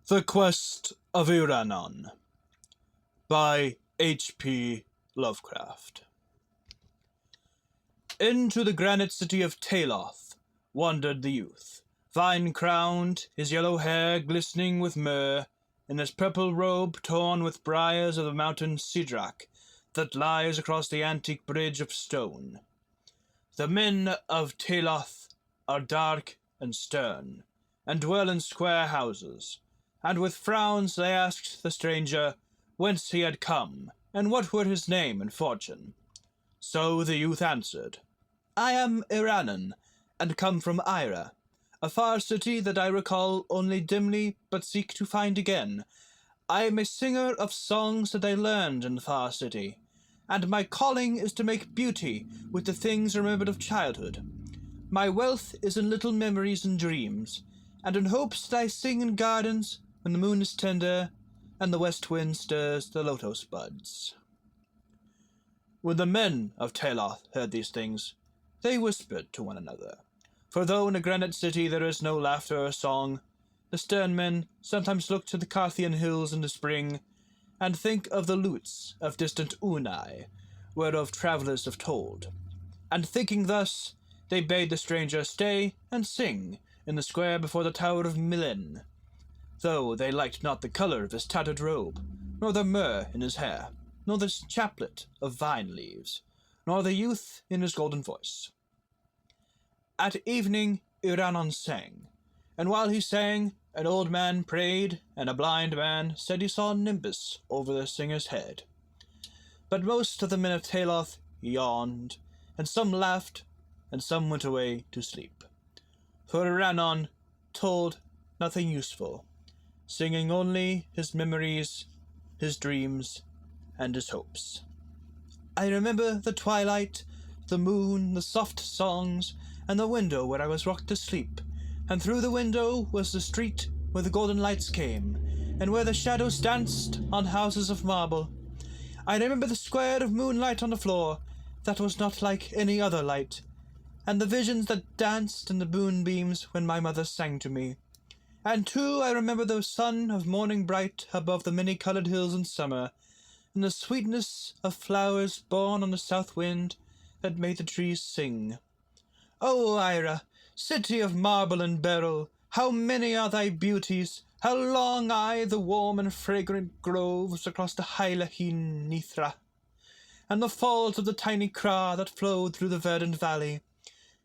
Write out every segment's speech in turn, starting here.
The Quest of Iranon by H.P. Lovecraft. Into the granite city of Taloth wandered the youth, vine-crowned, his yellow hair glistening with myrrh, in his purple robe torn with briars of the mountain Sidrak that lies across the antique bridge of stone. The men of Taloth are dark and stern, and dwell in square houses, and with frowns they asked the stranger whence he had come, and what were his name and fortune. So the youth answered, "I am Iranon, and come from Ira, a far city that I recall only dimly, but seek to find again. I am a singer of songs that I learned in the far city, and my calling is to make beauty with the things remembered of childhood. My wealth is in little memories and dreams, and in hopes that I sing in gardens when the moon is tender and the west wind stirs the lotus buds." When the men of Taloth heard these things, they whispered to one another. For though in a granite city there is no laughter or song, the stern men sometimes look to the Carthian hills in the spring, and think of the lutes of distant Unai, whereof travellers have told. And thinking thus, they bade the stranger stay and sing in the square before the tower of Milen, though they liked not the colour of his tattered robe, nor the myrrh in his hair, nor the chaplet of vine leaves, nor the youth in his golden voice. At evening Iranon sang, and while he sang, an old man prayed, and a blind man said he saw a nimbus over the singer's head. But most of the men of Taloth yawned, and some laughed, and some went away to sleep. For Iranon told nothing useful, singing only his memories, his dreams, and his hopes. I remember the twilight, the moon, the soft songs, and the window where I was rocked to sleep, and through the window was the street where the golden lights came, and where the shadows danced on houses of marble. I remember the square of moonlight on the floor that was not like any other light, and the visions that danced in the moonbeams when my mother sang to me. And too I remember the sun of morning bright above the many-coloured hills in summer, and the sweetness of flowers born on the south wind that made the trees sing. O Ira, city of marble and beryl, how many are thy beauties! How long I the warm and fragrant groves across the Hylahin Nithra, and the falls of the tiny Cra that flowed through the verdant valley.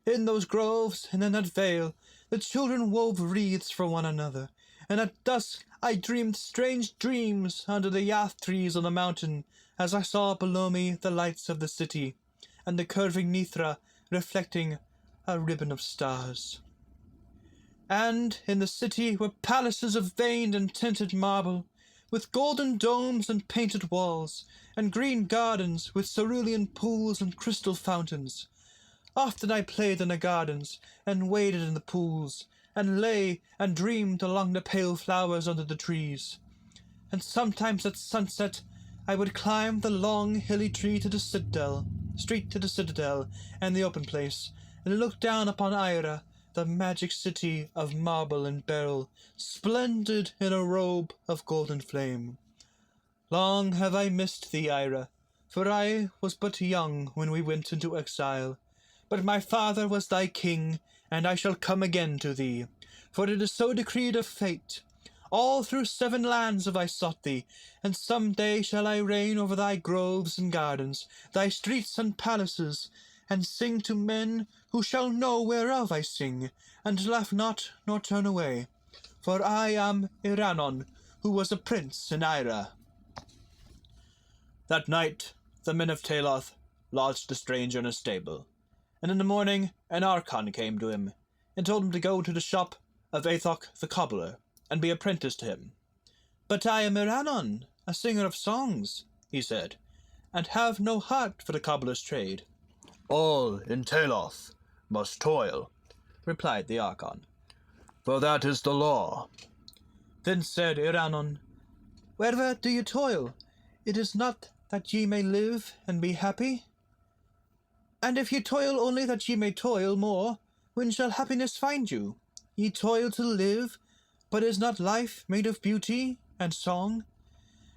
In those groves and in that vale the children wove wreaths for one another, and at dusk I dreamed strange dreams under the yath trees on the mountain, as I saw below me the lights of the city, and the curving Nithra reflecting a ribbon of stars. And in the city were palaces of veined and tinted marble, with golden domes and painted walls, and green gardens with cerulean pools and crystal fountains. Often I played in the gardens, and waded in the pools, and lay and dreamed along the pale flowers under the trees. And sometimes at sunset I would climb the long hilly street to the citadel, and the open place, and look down upon Ira, the magic city of marble and beryl, splendid in a robe of golden flame. Long have I missed thee, Ira, for I was but young when we went into exile. But my father was thy king, and I shall come again to thee, for it is so decreed of fate. All through 7 lands have I sought thee, and some day shall I reign over thy groves and gardens, thy streets and palaces, and sing to men who shall know whereof I sing, and laugh not nor turn away. For I am Iranon, who was a prince in Ira. That night the men of Taloth lodged the stranger in a stable, and in the morning an archon came to him, and told him to go to the shop of Athok the cobbler, and be apprenticed to him. "But I am Iranon, a singer of songs," he said, "and have no heart for the cobbler's trade." "All in Taloth must toil," replied the archon, "for that is the law." Then said Iranon, "Wherever do you toil? It is not that ye may live and be happy? And if ye toil only that ye may toil more, when shall happiness find you? Ye toil to live, But is not life made of beauty and song?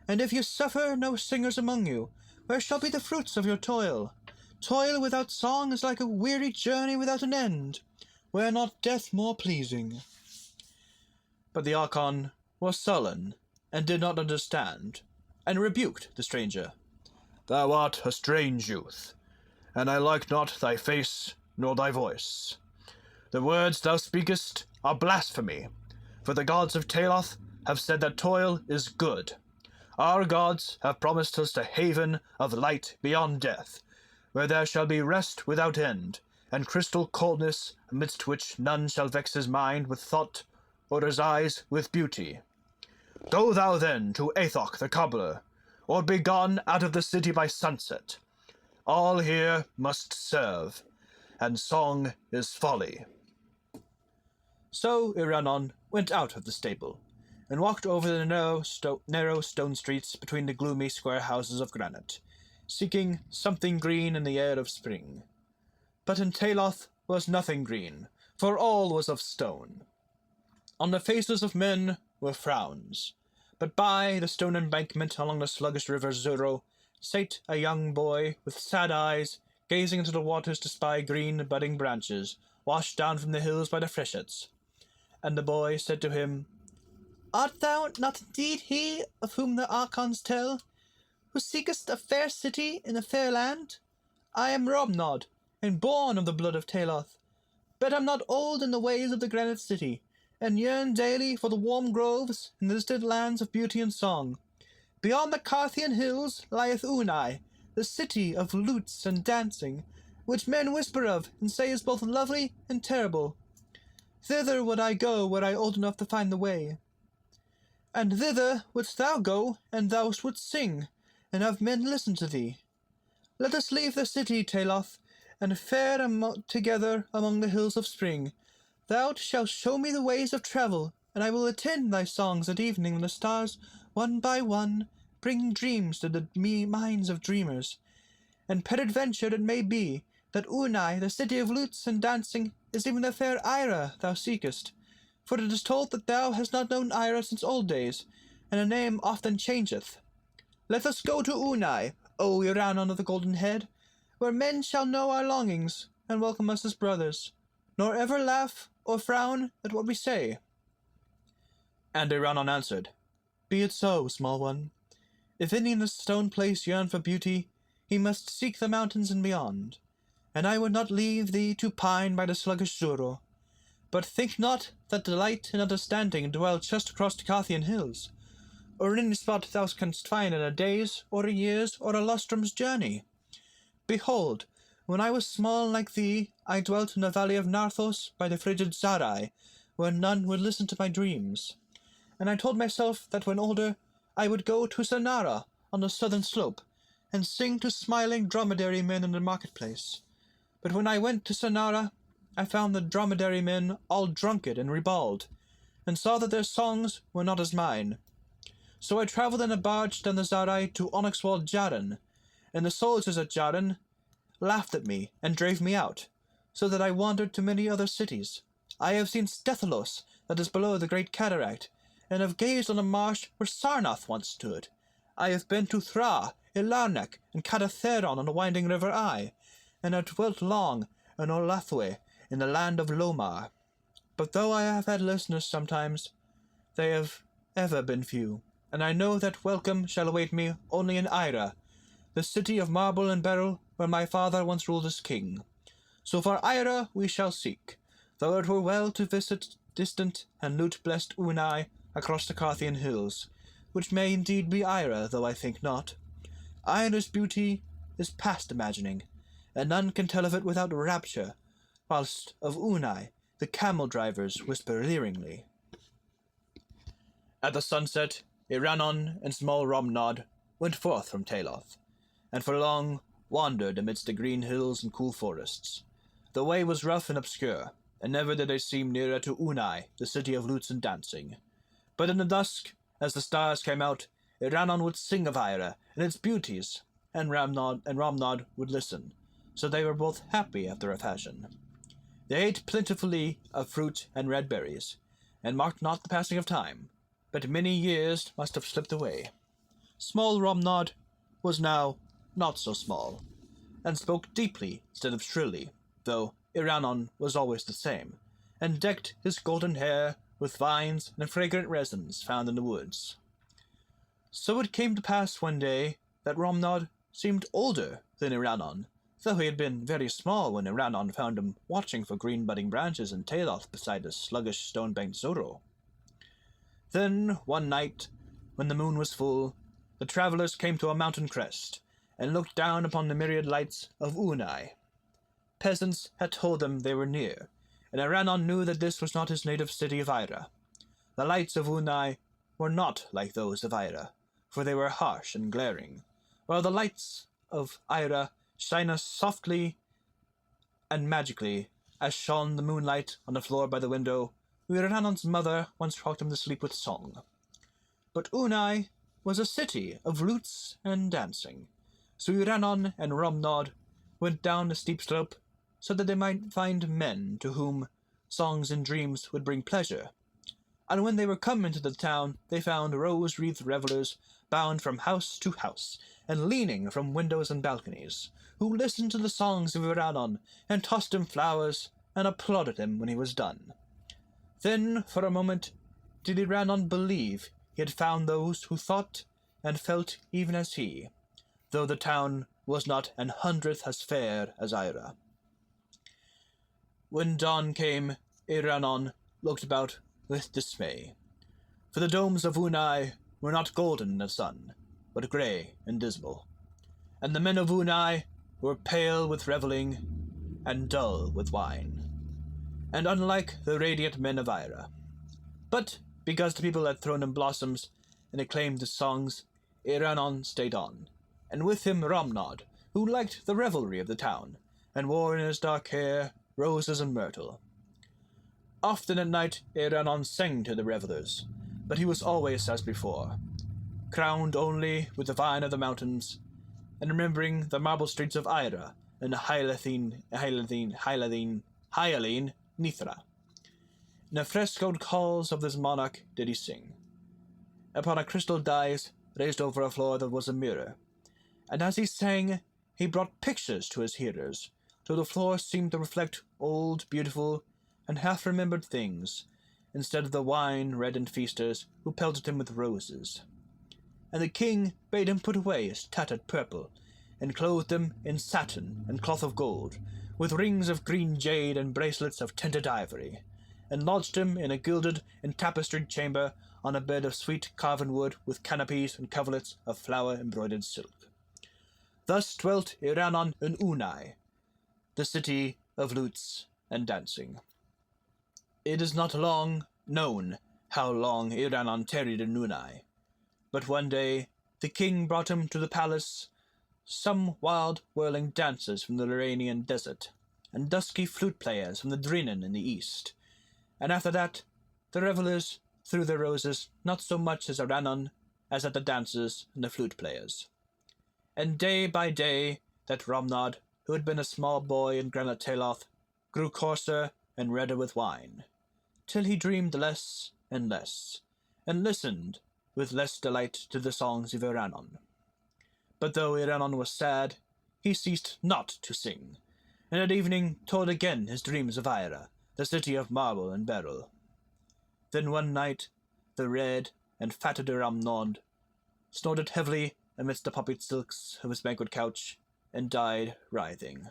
And if you suffer no singers among you, where shall be the fruits of your toil? Toil without song is like a weary journey without an end. Were not death more pleasing? But the Archon was sullen, and did not understand, and rebuked the stranger. Thou art a strange youth, and I like not thy face nor thy voice. The words thou speakest are blasphemy, for the gods of Taloth have said that toil is good. Our gods have promised us a haven of light beyond death, where there shall be rest without end, and crystal coldness amidst which none shall vex his mind with thought, or his eyes with beauty. Go thou then to Aethoc the cobbler, or be gone out of the city by sunset. All here must serve, and song is folly. So Iranon went out of the stable, and walked over the narrow stone streets between the gloomy square houses of granite, seeking something green in the air of spring. But in Taloth was nothing green, for all was of stone. On the faces of men were frowns, but by the stone embankment along the sluggish river Zuro sate a young boy with sad eyes, gazing into the waters to spy green budding branches washed down from the hills by the freshets. And the boy said to him, Art thou not indeed he of whom the Archons tell, who seekest a fair city in a fair land? I am Robnod, and born of the blood of Taloth, but am not old in the ways of the granite city, and yearn daily for the warm groves and the distant lands of beauty and song. Beyond the Carthian hills lieth Unai, the city of lutes and dancing, which men whisper of and say is both lovely and terrible. Thither would I go were I old enough to find the way. And thither wouldst thou go, and thou wouldst sing, and have men listen to thee. Let us leave the city, Taloth, and fare together among the hills of spring. Thou shalt show me the ways of travel, and I will attend thy songs at evening when the stars, one by one, bring dreams to the minds of dreamers. And peradventure it may be that Unai, the city of lutes and dancing, is even the fair Ira thou seekest. For it is told that thou hast not known Ira since old days, and her name often changeth. Let us go to Unai, O Iranon of the golden head, where men shall know our longings, and welcome us as brothers, nor ever laugh or frown at what we say. And Iranon answered, Be it so, small one. If any in this stone place yearn for beauty, he must seek the mountains and beyond. And I would not leave thee to pine by the sluggish Zuro. But think not that delight and understanding dwell just across the Carthian hills, or in any spot thou canst find in a day's, or a year's, or a lustrum's journey. Behold, when I was small like thee, I dwelt in the valley of Narthos by the frigid Zarai, where none would listen to my dreams. And I told myself that when older, I would go to Sanara on the southern slope, and sing to smiling dromedary men in the marketplace. But when I went to Sanara, I found the dromedary men all drunkard and ribald, and saw that their songs were not as mine. So I travelled in a barge down the Zarai to Onyxwald Jaran, and the soldiers at Jaran laughed at me and drave me out, so that I wandered to many other cities. I have seen Stethalos, that is below the great cataract, and have gazed on a marsh where Sarnath once stood. I have been to Thra, Ilarnak, and Cadatheron on the winding river Ai, and have dwelt long in Olathwe, in the land of Lomar. But though I have had listeners sometimes, they have ever been few, and I know that welcome shall await me only in Ira, the city of marble and beryl, where my father once ruled as king. So for Ira we shall seek, though it were well to visit distant and lute-blessed Unai across the Carthian hills, which may indeed be Ira, though I think not. Ira's beauty is past imagining, and none can tell of it without rapture, whilst of Unai the camel-drivers whisper leeringly. At the sunset, Iranon and small Romnod went forth from Taloth, and for long wandered amidst the green hills and cool forests. The way was rough and obscure, and never did they seem nearer to Unai, the city of lutes and dancing. But in the dusk, as the stars came out, Iranon would sing of Ira and its beauties, and Romnod would listen, so they were both happy after a fashion. They ate plentifully of fruit and red berries, and marked not the passing of time, but many years must have slipped away. Small Romnod was now not so small, and spoke deeply instead of shrilly, though Iranon was always the same, and decked his golden hair with vines and fragrant resins found in the woods. So it came to pass one day that Romnod seemed older than Iranon, though he had been very small when Iranon found him watching for green budding branches and Taeloth beside the sluggish stone-banked Zoro. Then, one night, when the moon was full, the travelers came to a mountain crest, and looked down upon the myriad lights of Unai. Peasants had told them they were near, and Iranon knew that this was not his native city of Ira. The lights of Unai were not like those of Ira, for they were harsh and glaring, while the lights of Ira shine as softly and magically as shone the moonlight on the floor by the window where Iranon's mother once rocked him to sleep with song. But Unai was a city of lutes and dancing, so Iranon and Romnod went down the steep slope so that they might find men to whom songs and dreams would bring pleasure. And when they were come into the town, they found rose-wreathed revelers bound from house to house, and leaning from windows and balconies, who listened to the songs of Iranon, and tossed him flowers, and applauded him when he was done. Then, for a moment, did Iranon believe he had found those who thought and felt even as he, though the town was not an hundredth as fair as Ira. When dawn came, Iranon looked about with dismay, for the domes of Unai were not golden in the sun, but grey and dismal, and the men of Unai were pale with revelling and dull with wine, and unlike the radiant men of Ira. But because the people had thrown him blossoms and acclaimed his songs, Iranon stayed on, and with him Romnod, who liked the revelry of the town, and wore in his dark hair roses and myrtle. Often at night Iranon sang to the revelers, but he was always as before, crowned only with the vine of the mountains, and remembering the marble streets of Ira and Hyaline Nithra. In the frescoed halls of this monarch did he sing. Upon a crystal dais raised over a floor that was a mirror, and as he sang, he brought pictures to his hearers, till the floor seemed to reflect old, beautiful, and half-remembered things, instead of the wine-reddened feasters who pelted him with roses. And the king bade him put away his tattered purple, and clothed him in satin and cloth of gold, with rings of green jade and bracelets of tinted ivory, and lodged him in a gilded and tapestried chamber on a bed of sweet carven wood with canopies and coverlets of flower-embroidered silk. Thus dwelt Iranon in Unai, the city of lutes and dancing. It is not long known how long Iranon tarried in Unai, but one day the king brought him to the palace some wild whirling dancers from the Lorrainian desert, and dusky flute players from the Drinan in the east, and after that the revellers threw their roses not so much as Iranon as at the dancers and the flute players. And day by day that Romnod, who had been a small boy in Granite Taeloth, grew coarser and redder with wine, till he dreamed less and less, and listened with less delight to the songs of Iranon. But though Iranon was sad, he ceased not to sing, and at evening told again his dreams of Ira, the city of marble and beryl. Then one night the red and fatted Romnod snorted heavily amidst the poppied silks of his banquet couch, and died writhing,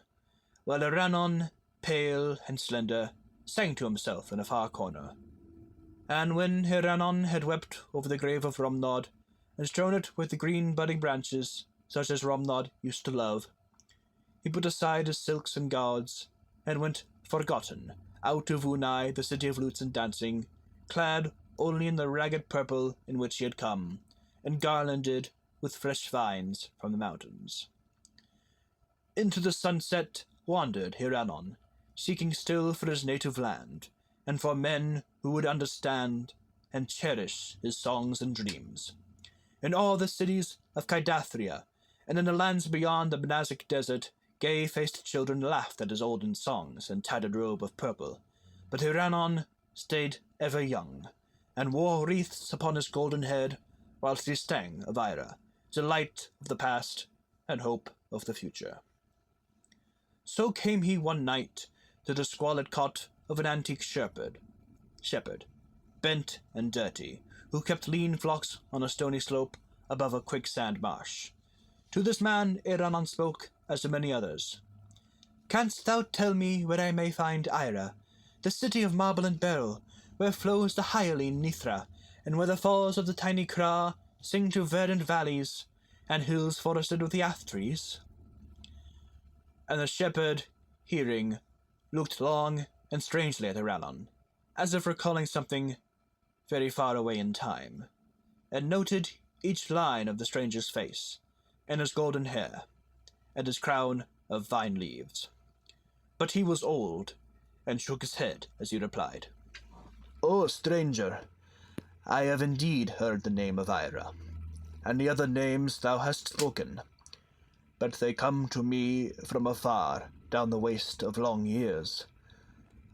while Iranon, pale and slender, sang to himself in a far corner. And when Iranon had wept over the grave of Romnod, and strewn it with the green budding branches, such as Romnod used to love, he put aside his silks and gauds, and went forgotten out of Unai, the city of lutes and dancing, clad only in the ragged purple in which he had come, and garlanded with fresh vines from the mountains. Into the sunset wandered Iranon, seeking still for his native land, and for men who would understand and cherish his songs and dreams. In all the cities of Kaidathria, and in the lands beyond the Benazic desert, gay-faced children laughed at his olden songs and tattered robe of purple, but Iranon stayed ever young, and wore wreaths upon his golden head, whilst he sang of Ira, delight of the past and hope of the future. So came he one night to the squalid cot of an antique shepherd, bent and dirty, who kept lean flocks on a stony slope above a quicksand marsh. To this man Iranon spoke, as to many others. "Canst thou tell me where I may find Ira, the city of marble and beryl, where flows the hyaline Nithra, and where the falls of the tiny Kra sing to verdant valleys, and hills forested with yath trees?" And the shepherd, hearing, looked long and strangely at Iranon, as if recalling something very far away in time, and noted each line of the stranger's face, and his golden hair, and his crown of vine leaves. But he was old, and shook his head as he replied, "O stranger, I have indeed heard the name of Ira, and the other names thou hast spoken, but they come to me from afar, down the waste of long years.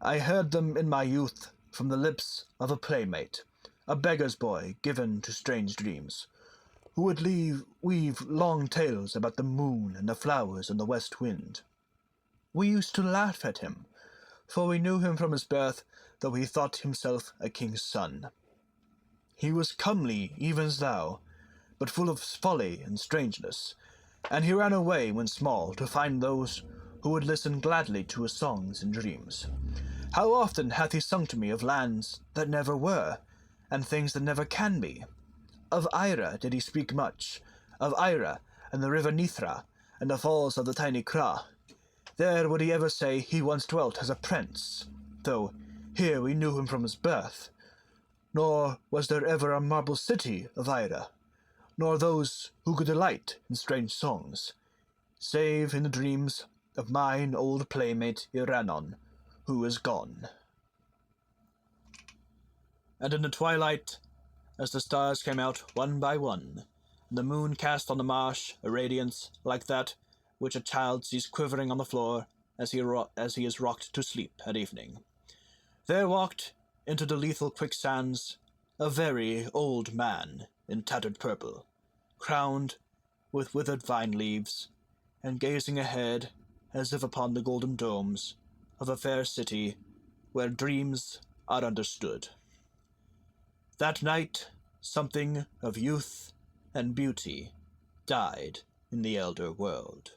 I heard them in my youth from the lips of a playmate, a beggar's boy given to strange dreams, who would weave long tales about the moon and the flowers and the west wind. We used to laugh at him, for we knew him from his birth, though he thought himself a king's son. He was comely, even as thou, but full of folly and strangeness, and he ran away when small to find those who would listen gladly to his songs and dreams. How often hath he sung to me of lands that never were, and things that never can be. Of Ira did he speak much, of Ira and the river Nithra, and the falls of the tiny Kra. There would he ever say he once dwelt as a prince, though here we knew him from his birth. Nor was there ever a marble city of Ira, nor those who could delight in strange songs, save in the dreams of mine old playmate Iranon, who is gone." And in the twilight, as the stars came out one by one, and the moon cast on the marsh a radiance like that which a child sees quivering on the floor as he is rocked to sleep at evening, there walked into the lethal quicksands a very old man in tattered purple, crowned with withered vine leaves, and gazing ahead as if upon the golden domes of a fair city where dreams are understood. That night something of youth and beauty died in the elder world.